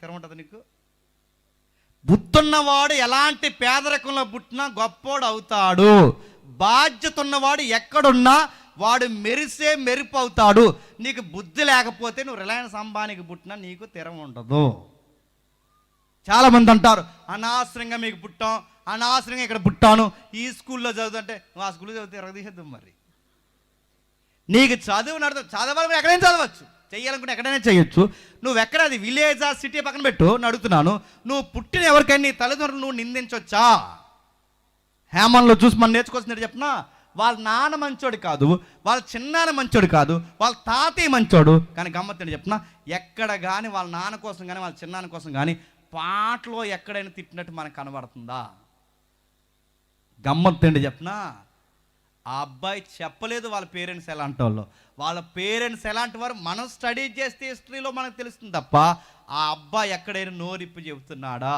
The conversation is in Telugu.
తెరవంటుంది నీకు? బుద్ధున్నవాడు ఎలాంటి పేదరికంలో పుట్టినా గొప్పోడు అవుతాడు. బాధ్యత ఉన్నవాడు ఎక్కడున్నా వాడు మెరిసే మెరుపు అవుతాడు. నీకు బుద్ధి లేకపోతే నువ్వు రిలయన్స్ అంబానీకి పుట్టినా నీకు తెరం ఉండదు. చాలామంది అంటారు అనవసరంగా మీకు పుట్టాం, అనవసరంగా ఇక్కడ పుట్టాను, ఈ స్కూల్లో చదువుతుంటే నువ్వు ఆ స్కూల్లో చదివితే ఎరగదీసేద్దాం. మరి నీకు చదువు నడదు, చదవాలి ఎక్కడైనా చదవచ్చు, చెయ్యాలనుకుంటే ఎక్కడైనా చేయొచ్చు. నువ్వు ఎక్కడ, అది విలేజా సిటీ పక్కన పెట్టు, అడుగుతున్నాను. నువ్వు పుట్టిన ఎవరికైనా నీ తల్లిదండ్రులు నువ్వు నిందించవచ్చా? హేమన్లో చూసి మనం నేర్చుకోవాల్సింది చెప్పినా, వాళ్ళ నాన్న మంచోడు కాదు, వాళ్ళ చిన్నాన్న మంచోడు కాదు, వాళ్ళ తాతయ్య మంచోడు. కానీ గమ్మత్తని చెప్పిన, ఎక్కడ కానీ వాళ్ళ నాన్న కోసం కానీ వాళ్ళ చిన్నాన్న కోసం కానీ పాటలో ఎక్కడైనా తిట్టినట్టు మనకు కనబడుతుందా? గమ్మత్తేంటి చెప్పిన, ఆ అబ్బాయి చెప్పలేదు వాళ్ళ పేరెంట్స్ ఎలాంటి వాళ్ళు. వాళ్ళ పేరెంట్స్ ఎలాంటి వారు మనం స్టడీ చేస్తే హిస్టరీలో మనకు తెలుస్తుంది తప్ప ఆ అబ్బాయి ఎక్కడైనా నోరిప్పి చెబుతున్నాడా?